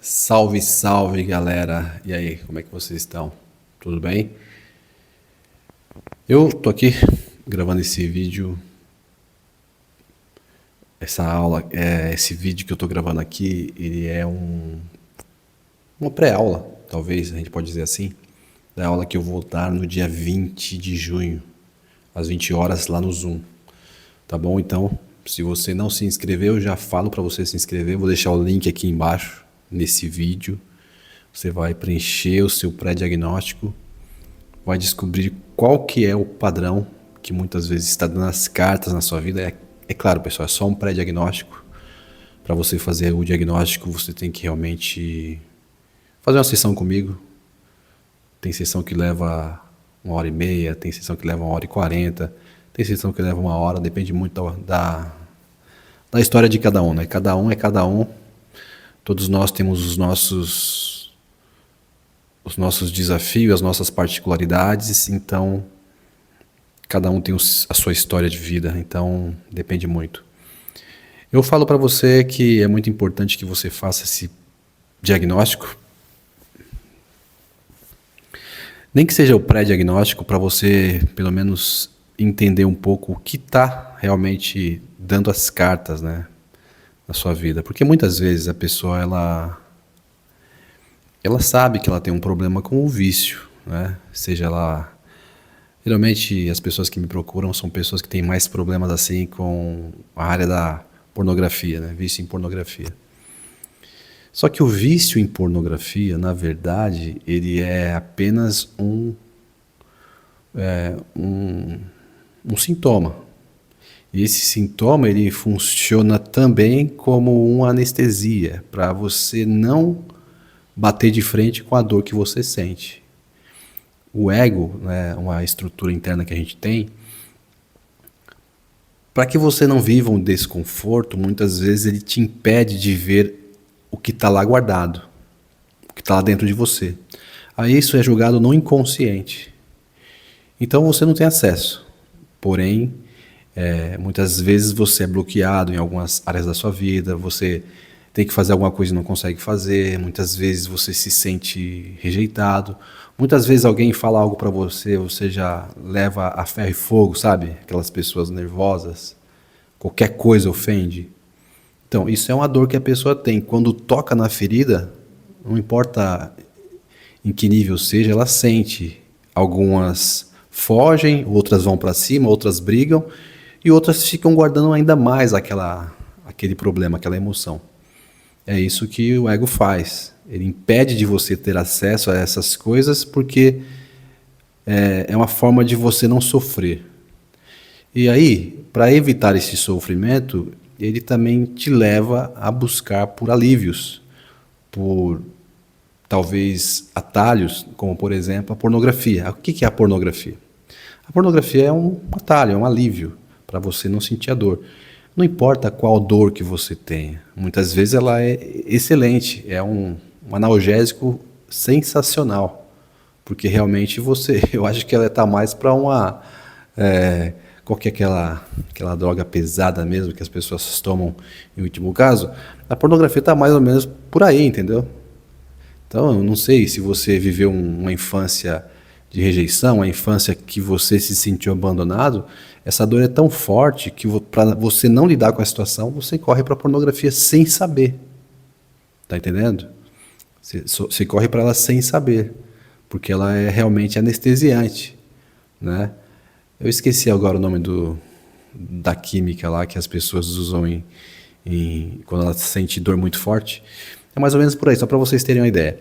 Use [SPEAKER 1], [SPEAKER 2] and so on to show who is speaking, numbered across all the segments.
[SPEAKER 1] Salve, salve galera! E aí, como é que vocês estão? Tudo bem? Eu tô aqui gravando esse vídeo, essa aula, esse vídeo que eu tô gravando aqui, ele é uma pré-aula, talvez a gente pode dizer assim, da aula que eu vou dar no dia 20 de junho, às 20 horas lá no Zoom, tá bom? Então, se você não se inscreveu, eu já falo para você se inscrever, vou deixar o link aqui embaixo nesse vídeo. Você vai preencher o seu pré-diagnóstico, vai descobrir qual que é o padrão que muitas vezes está dando as cartas na sua vida. É claro, pessoal, é só um pré-diagnóstico. Para você fazer o diagnóstico, você tem que realmente fazer uma sessão comigo. Tem sessão que leva 1h30, tem sessão que leva 1h40, tem sessão que leva 1 hora, depende muito da história de cada um, né? Cada um é cada um. Todos nós temos os nossos desafios, as nossas particularidades, então cada um tem a sua história de vida, então depende muito. Eu falo para você que é muito importante que você faça esse diagnóstico, nem que seja o pré-diagnóstico, para você pelo menos entender um pouco o que está realmente dando as cartas, né, na sua vida. Porque muitas vezes a pessoa ela sabe que ela tem um problema com o vício, né? Seja ela... Geralmente as pessoas que me procuram são pessoas que têm mais problemas assim com a área da pornografia, né? Vício em pornografia. Só que o vício em pornografia, na verdade, ele é apenas um sintoma. E esse sintoma ele funciona também como uma anestesia, para você não bater de frente com a dor que você sente. O ego, né, uma estrutura interna que a gente tem, para que você não viva um desconforto, muitas vezes ele te impede de ver o que está lá guardado, o que está lá dentro de você. Aí isso é jogado no inconsciente. Então você não tem acesso. Porém, muitas vezes você é bloqueado em algumas áreas da sua vida, você tem que fazer alguma coisa e não consegue fazer, muitas vezes você se sente rejeitado, muitas vezes alguém fala algo para você, você já leva a ferro e fogo, sabe? Aquelas pessoas nervosas, qualquer coisa ofende. Então, isso é uma dor que a pessoa tem. Quando toca na ferida, não importa em que nível seja, ela sente. Algumas fogem, outras vão para cima, outras brigam, e outras ficam guardando ainda mais aquele problema, aquela emoção. É isso que o ego faz. Ele impede de você ter acesso a essas coisas porque é uma forma de você não sofrer. E aí, para evitar esse sofrimento, ele também te leva a buscar por alívios, por talvez atalhos, como por exemplo a pornografia. O que é a pornografia? A pornografia é um atalho, é um alívio para você não sentir a dor. Não importa qual dor que você tenha, muitas vezes ela é excelente, é um analgésico sensacional, porque realmente eu acho que ela está mais para qual que é aquela droga pesada mesmo que as pessoas tomam em último caso, a pornografia está mais ou menos por aí, entendeu? Então, eu não sei se você viveu uma infância de rejeição, uma infância que você se sentiu abandonado, essa dor é tão forte que para você não lidar com a situação, você corre para a pornografia sem saber. Tá entendendo? Você corre para ela sem saber, porque ela é realmente anestesiante, né? Eu esqueci agora o nome da química lá que as pessoas usam quando ela sente dor muito forte. É mais ou menos por aí, só para vocês terem uma ideia.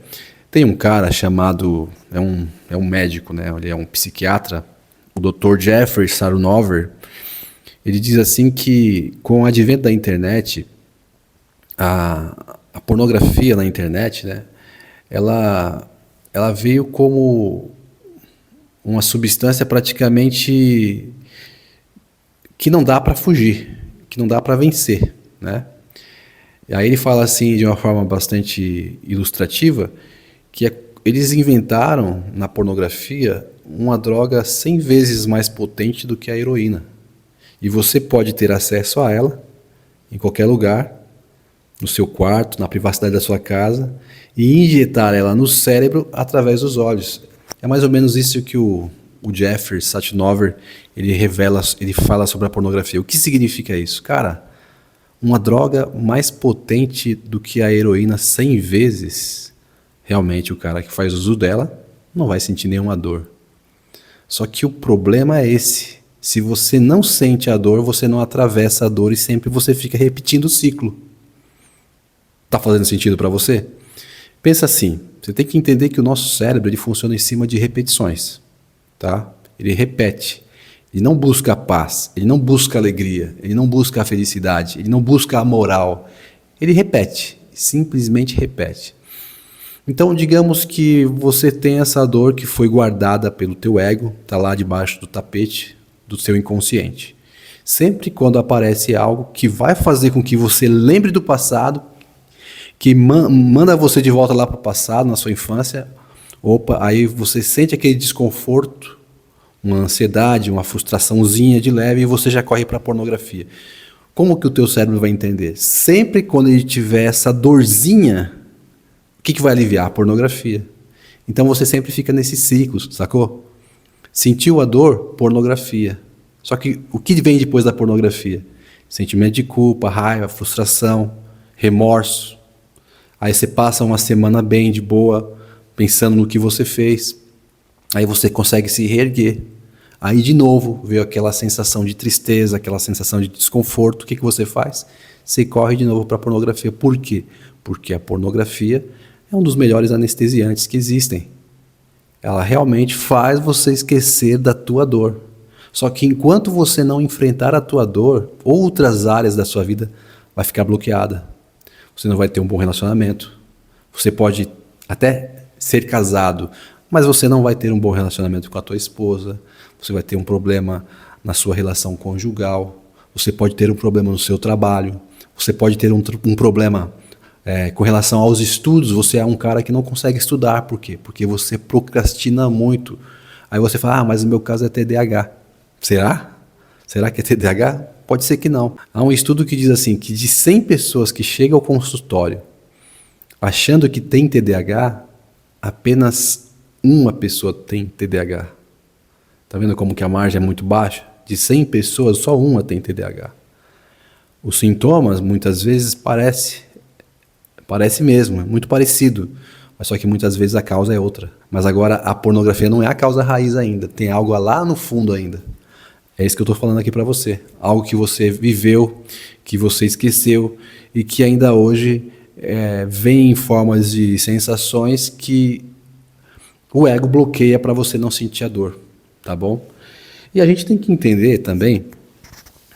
[SPEAKER 1] Tem um cara chamado, é um médico, né? Ele é um psiquiatra, o Dr. Jeffrey Sarunover. Ele diz assim que com o advento da internet, a pornografia na internet, né? Ela veio como uma substância praticamente que não dá para fugir, que não dá para vencer, né? E aí ele fala assim de uma forma bastante ilustrativa que eles inventaram na pornografia uma droga 100 vezes mais potente do que a heroína. E você pode ter acesso a ela em qualquer lugar no seu quarto, na privacidade da sua casa, e injetar ela no cérebro através dos olhos. É mais ou menos isso que o Jeffrey Satinover, ele revela, ele fala sobre a pornografia. O que significa isso? Cara, uma droga mais potente do que a heroína 100 vezes, realmente o cara que faz uso dela não vai sentir nenhuma dor. Só que o problema é esse. Se você não sente a dor, você não atravessa a dor e sempre você fica repetindo o ciclo. Tá fazendo sentido para você? Pensa assim, você tem que entender que o nosso cérebro ele funciona em cima de repetições, tá? Ele repete. Ele não busca a paz, ele não busca a alegria, ele não busca a felicidade, ele não busca a moral. Ele repete, simplesmente repete. Então, digamos que você tem essa dor que foi guardada pelo teu ego, está lá debaixo do tapete do seu inconsciente. Sempre quando aparece algo que vai fazer com que você lembre do passado, que manda você de volta lá para o passado, na sua infância, opa, aí você sente aquele desconforto, uma ansiedade, uma frustraçãozinha de leve e você já corre para a pornografia. Como que o teu cérebro vai entender? Sempre quando ele tiver essa dorzinha, o que vai aliviar? A pornografia. Então você sempre fica nesse ciclo, sacou? Sentiu a dor? Pornografia. Só que o que vem depois da pornografia? Sentimento de culpa, raiva, frustração, remorso. Aí você passa uma semana bem, de boa, pensando no que você fez. Aí você consegue se reerguer. Aí de novo veio aquela sensação de tristeza, aquela sensação de desconforto. O que você faz? Você corre de novo para a pornografia. Por quê? Porque a pornografia é um dos melhores anestesiantes que existem. Ela realmente faz você esquecer da tua dor. Só que enquanto você não enfrentar a tua dor, outras áreas da sua vida vai ficar bloqueada. Você não vai ter um bom relacionamento. Você pode até ser casado, mas você não vai ter um bom relacionamento com a tua esposa. Você vai ter um problema na sua relação conjugal. Você pode ter um problema no seu trabalho. Você pode ter um problema com relação aos estudos. Você é um cara que não consegue estudar. Por quê? Porque você procrastina muito. Aí você fala, mas no meu caso é TDAH. Será? Será que é TDAH? Pode ser que não. Há um estudo que diz assim, que de 100 pessoas que chegam ao consultório achando que tem TDAH, apenas uma pessoa tem TDAH. Tá vendo como que a margem é muito baixa? De 100 pessoas, só uma tem TDAH. Os sintomas, muitas vezes, parece mesmo, é muito parecido. Mas só que muitas vezes a causa é outra. Mas agora a pornografia não é a causa raiz ainda. Tem algo lá no fundo ainda. É isso que eu estou falando aqui para você. Algo que você viveu, que você esqueceu e que ainda hoje vem em formas de sensações que o ego bloqueia para você não sentir a dor. Tá bom? E a gente tem que entender também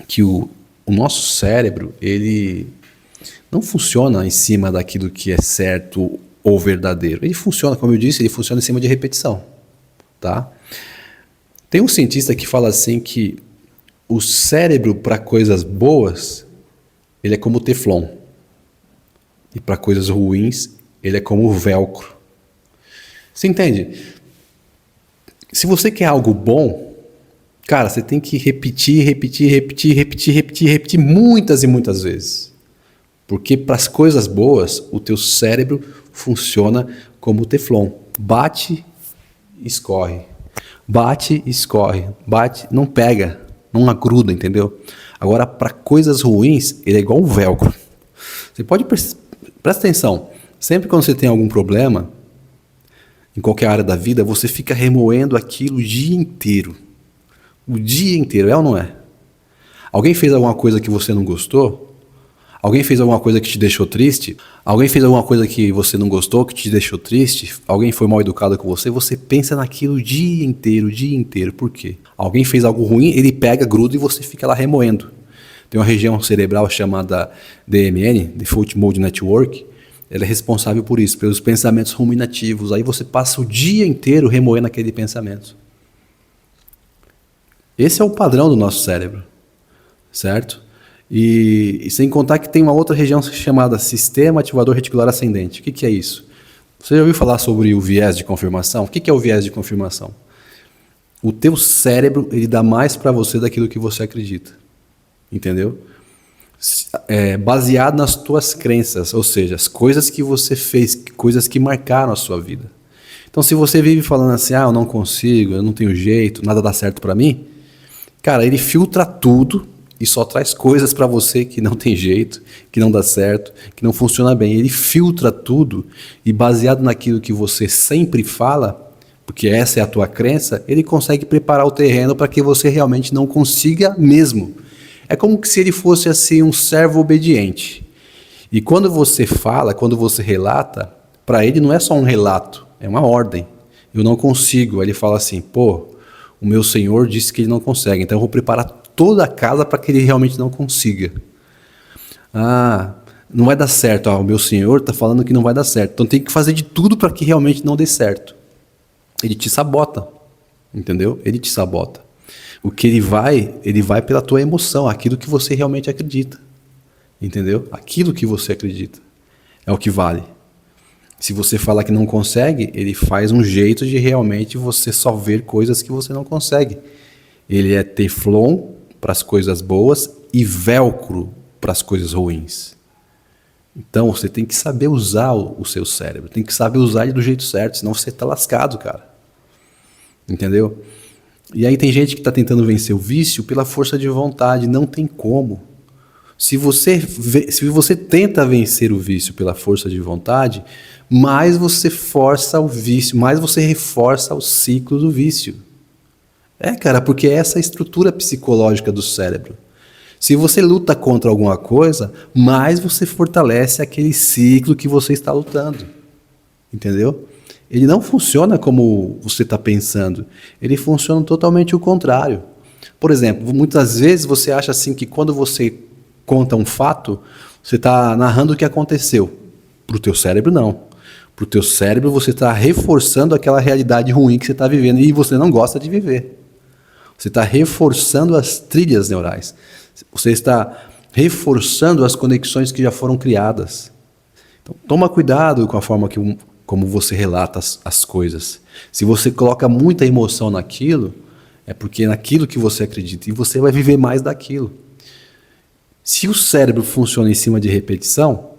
[SPEAKER 1] que o nosso cérebro, ele não funciona em cima daquilo que é certo ou verdadeiro. Ele funciona, como eu disse, ele funciona em cima de repetição. Tá? Tem um cientista que fala assim que o cérebro para coisas boas, ele é como o teflon. E para coisas ruins, ele é como o velcro. Você entende? Se você quer algo bom, cara, você tem que repetir muitas e muitas vezes. Porque para as coisas boas, o teu cérebro funciona como o teflon. Bate, escorre. Bate, escorre. Bate, não pega, não agruda, entendeu? Agora, para coisas ruins, ele é igual um velcro. Você pode presta atenção. Sempre quando você tem algum problema, em qualquer área da vida, você fica remoendo aquilo o dia inteiro. O dia inteiro, é ou não é? Alguém fez alguma coisa que você não gostou? Alguém fez alguma coisa que te deixou triste? Alguém fez alguma coisa que você não gostou, que te deixou triste? Alguém foi mal educado com você? Você pensa naquilo o dia inteiro, o dia inteiro. Por quê? Alguém fez algo ruim, ele pega, gruda e você fica lá remoendo. Tem uma região cerebral chamada DMN, Default Mode Network. Ela é responsável por isso, pelos pensamentos ruminativos. Aí você passa o dia inteiro remoendo aquele pensamento. Esse é o padrão do nosso cérebro, certo? E sem contar que tem uma outra região chamada Sistema Ativador Reticular Ascendente. O que é isso? Você já ouviu falar sobre o viés de confirmação? O que é o viés de confirmação? O teu cérebro, ele dá mais para você daquilo que você acredita. Entendeu? baseado nas tuas crenças, ou seja, as coisas que você fez, coisas que marcaram a sua vida. Então, se você vive falando assim, eu não consigo, eu não tenho jeito, nada dá certo para mim, cara, ele filtra tudo e só traz coisas para você que não tem jeito, que não dá certo, que não funciona bem. Ele filtra tudo e baseado naquilo que você sempre fala, porque essa é a tua crença, ele consegue preparar o terreno para que você realmente não consiga mesmo. É como se ele fosse assim um servo obediente. E quando você fala, quando você relata, para ele não é só um relato, é uma ordem. Eu não consigo. Aí ele fala assim, o meu senhor disse que ele não consegue, então eu vou preparar toda a casa para que ele realmente não consiga. Não vai dar certo. O meu senhor está falando que não vai dar certo. Então tem que fazer de tudo para que realmente não dê certo. Ele te sabota, entendeu? Ele te sabota. O que ele vai pela tua emoção, aquilo que você realmente acredita, entendeu? Aquilo que você acredita é o que vale. Se você fala que não consegue, ele faz um jeito de realmente você só ver coisas que você não consegue. Ele é teflon para as coisas boas e velcro para as coisas ruins. Então você tem que saber usar o seu cérebro, tem que saber usar ele do jeito certo, senão você está lascado, cara. Entendeu? E aí tem gente que está tentando vencer o vício pela força de vontade, não tem como. Se você tenta vencer o vício pela força de vontade, mais você força o vício, mais você reforça o ciclo do vício. Cara, porque essa é a estrutura psicológica do cérebro. Se você luta contra alguma coisa, mais você fortalece aquele ciclo que você está lutando. Entendeu? Ele não funciona como você está pensando. Ele funciona totalmente o contrário. Por exemplo, muitas vezes você acha assim que quando você conta um fato, você está narrando o que aconteceu. Para o teu cérebro, não. Para o teu cérebro, você está reforçando aquela realidade ruim que você está vivendo e você não gosta de viver. Você está reforçando as trilhas neurais. Você está reforçando as conexões que já foram criadas. Então, toma cuidado com a forma como você relata as coisas. Se você coloca muita emoção naquilo, é porque é naquilo que você acredita e você vai viver mais daquilo. Se o cérebro funciona em cima de repetição,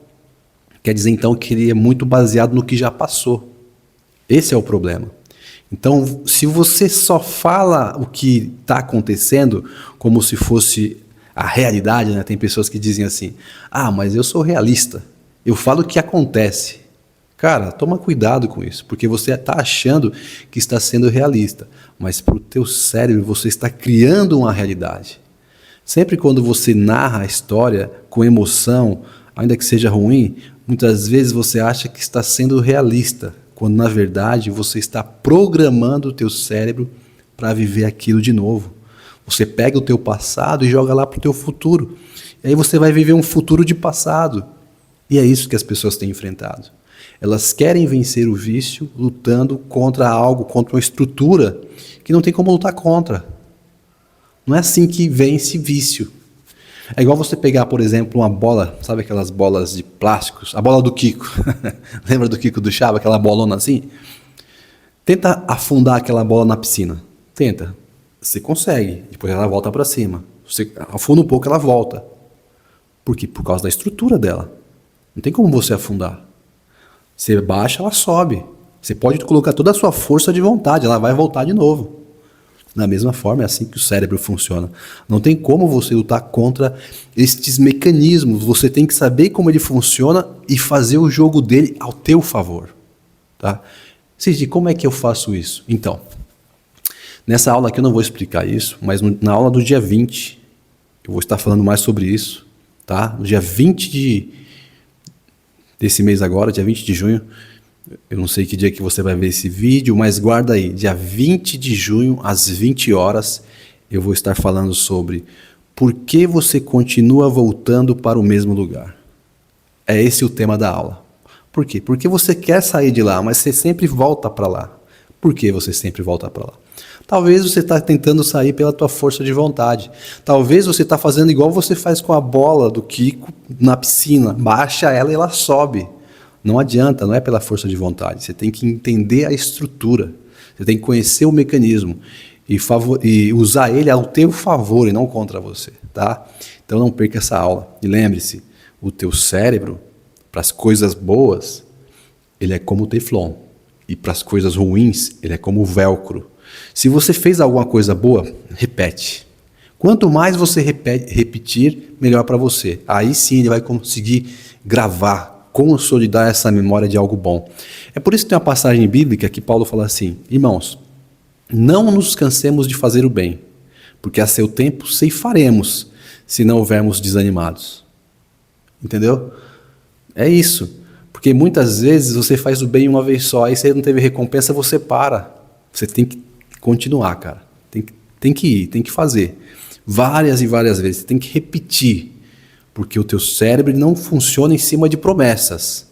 [SPEAKER 1] quer dizer então que ele é muito baseado no que já passou. Esse é o problema. Então, se você só fala o que está acontecendo como se fosse a realidade, né? Tem pessoas que dizem assim, mas eu sou realista, eu falo o que acontece. Cara, toma cuidado com isso, porque você está achando que está sendo realista, mas para o teu cérebro você está criando uma realidade. Sempre quando você narra a história com emoção, ainda que seja ruim, muitas vezes você acha que está sendo realista, quando na verdade você está programando o teu cérebro para viver aquilo de novo. Você pega o teu passado e joga lá para o teu futuro. E aí você vai viver um futuro de passado. E é isso que as pessoas têm enfrentado. Elas querem vencer o vício lutando contra algo, contra uma estrutura que não tem como lutar contra. Não é assim que vence vício. É igual você pegar, por exemplo, uma bola, sabe aquelas bolas de plásticos? A bola do Kiko. Lembra do Kiko do Chava, aquela bolona assim? Tenta afundar aquela bola na piscina. Tenta. Você consegue. Depois ela volta para cima. Você afunda um pouco, ela volta. Por quê? Por causa da estrutura dela. Não tem como você afundar. Você baixa, ela sobe. Você pode colocar toda a sua força de vontade, ela vai voltar de novo. Da mesma forma, é assim que o cérebro funciona. Não tem como você lutar contra estes mecanismos. Você tem que saber como ele funciona e fazer o jogo dele ao teu favor. Tá? Cid, como é que eu faço isso? Então, nessa aula aqui eu não vou explicar isso, mas na aula do dia 20, eu vou estar falando mais sobre isso. Tá? No dia 20 desse mês agora, dia 20 de junho, eu não sei que dia que você vai ver esse vídeo, mas guarda aí, dia 20 de junho, às 20 horas, eu vou estar falando sobre por que você continua voltando para o mesmo lugar. É esse o tema da aula. Por quê? Porque você quer sair de lá, mas você sempre volta para lá. Por que você sempre volta para lá? Talvez você está tentando sair pela tua força de vontade. Talvez você está fazendo igual você faz com a bola do Kiko na piscina. Baixa ela e ela sobe. Não adianta, não é pela força de vontade. Você tem que entender a estrutura. Você tem que conhecer o mecanismo. e usar ele ao teu favor e não contra você, tá? Então não perca essa aula. E lembre-se, o teu cérebro, para as coisas boas, ele é como o Teflon. E para as coisas ruins, ele é como o velcro. Se você fez alguma coisa boa, repete. Quanto mais você repetir, melhor para você. Aí sim ele vai conseguir gravar, consolidar essa memória de algo bom. É por isso que tem uma passagem bíblica que Paulo fala assim: irmãos, não nos cansemos de fazer o bem, porque a seu tempo ceifaremos, se não houvermos desanimados. Entendeu? É isso. Porque muitas vezes você faz o bem uma vez só, aí você não teve recompensa, você para. Você tem que continuar, cara. Tem que ir, tem que fazer. Várias e várias vezes. Você tem que repetir. Porque o teu cérebro não funciona em cima de promessas.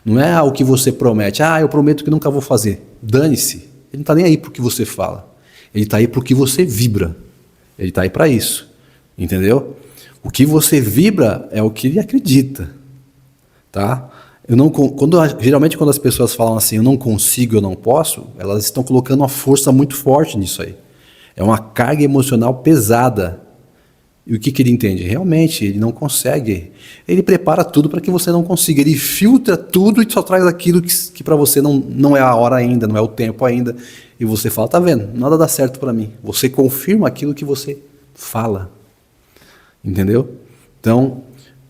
[SPEAKER 1] Não é o que você promete. Eu prometo que nunca vou fazer. Dane-se. Ele não está nem aí para o que você fala. Ele está aí para o que você vibra. Ele está aí para isso. Entendeu? O que você vibra é o que ele acredita. Tá? Geralmente quando as pessoas falam assim, eu não consigo, eu não posso, elas estão colocando uma força muito forte nisso aí. É uma carga emocional pesada. E o que ele entende? Realmente, ele não consegue. Ele prepara tudo para que você não consiga. Ele filtra tudo e só traz aquilo que para você não é a hora ainda, não é o tempo ainda. E você fala, tá vendo? Nada dá certo para mim. Você confirma aquilo que você fala. Entendeu? Então,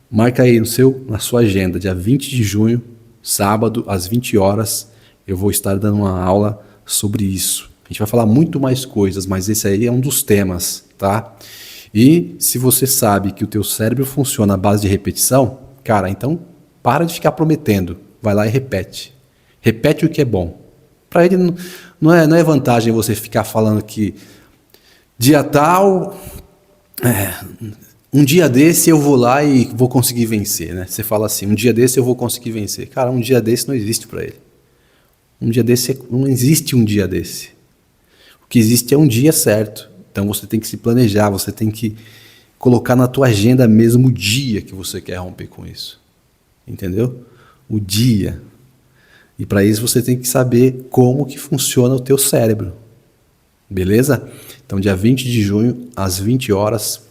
[SPEAKER 1] marca aí na sua agenda, dia 20 de junho, sábado, às 20 horas, eu vou estar dando uma aula sobre isso. A gente vai falar muito mais coisas, mas esse aí é um dos temas, tá? E se você sabe que o teu cérebro funciona à base de repetição, cara, então para de ficar prometendo, vai lá e repete. Repete o que é bom. Para ele não é vantagem você ficar falando que dia tal... um dia desse eu vou lá e vou conseguir vencer, né? Você fala assim, um dia desse eu vou conseguir vencer. Cara, um dia desse não existe para ele. Um dia desse não existe um dia desse. O que existe é um dia certo. Então você tem que se planejar, você tem que colocar na tua agenda mesmo o dia que você quer romper com isso. Entendeu? O dia. E para isso você tem que saber como que funciona o teu cérebro. Beleza? Então dia 20 de junho, às 20 horas,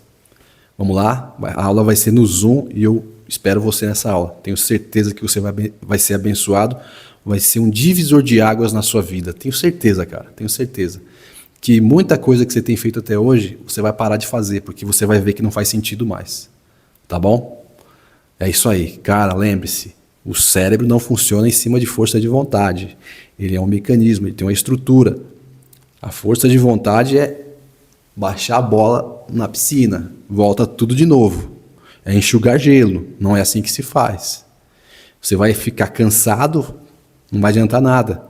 [SPEAKER 1] vamos lá, a aula vai ser no Zoom e eu espero você nessa aula. Tenho certeza que você vai ser abençoado, vai ser um divisor de águas na sua vida. Tenho certeza, cara, tenho certeza. Que muita coisa que você tem feito até hoje, você vai parar de fazer, porque você vai ver que não faz sentido mais. Tá bom? É isso aí. Cara, lembre-se, o cérebro não funciona em cima de força de vontade. Ele é um mecanismo, ele tem uma estrutura. A força de vontade é baixar a bola na piscina, volta tudo de novo. É enxugar gelo, não é assim que se faz. Você vai ficar cansado, não vai adiantar nada.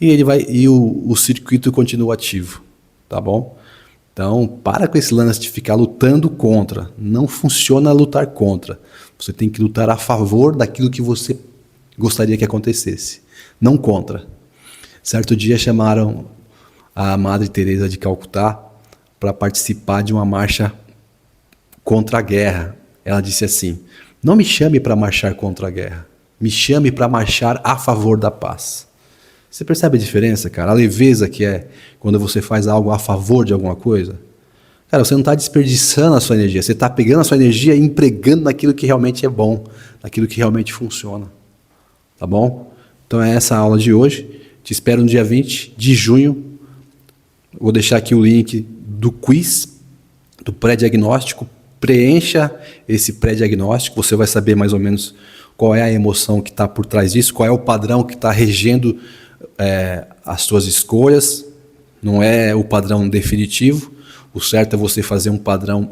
[SPEAKER 1] E o circuito continua ativo, tá bom? Então, para com esse lance de ficar lutando contra. Não funciona lutar contra. Você tem que lutar a favor daquilo que você gostaria que acontecesse, não contra. Certo dia chamaram a Madre Teresa de Calcutá para participar de uma marcha contra a guerra. Ela disse assim: não me chame para marchar contra a guerra, me chame para marchar a favor da paz. Você percebe a diferença, cara? A leveza que é quando você faz algo a favor de alguma coisa. Cara, você não está desperdiçando a sua energia, você está pegando a sua energia e empregando naquilo que realmente é bom, naquilo que realmente funciona. Tá bom? Então é essa a aula de hoje. Te espero no dia 20 de junho. Vou deixar aqui o link do quiz, do pré-diagnóstico. Preencha esse pré-diagnóstico, você vai saber mais ou menos qual é a emoção que está por trás disso, qual é o padrão que está regendo as suas escolhas. Não é o padrão definitivo. O certo é você fazer um padrão,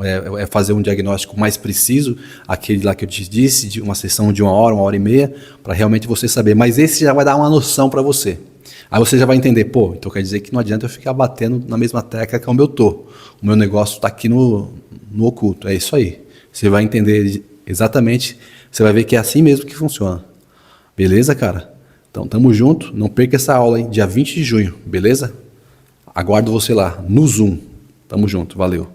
[SPEAKER 1] fazer um diagnóstico mais preciso, aquele lá que eu te disse, de uma sessão de 1 hora e meia, para realmente você saber. Mas esse já vai dar uma noção para você. Aí você já vai entender, então quer dizer que não adianta eu ficar batendo na mesma tecla que onde eu tô. O meu negócio está aqui no oculto, é isso aí. Você vai entender exatamente, você vai ver que é assim mesmo que funciona. Beleza, cara? Então, tamo junto, não perca essa aula, hein? Dia 20 de junho, beleza? Aguardo você lá, no Zoom. Tamo junto, valeu.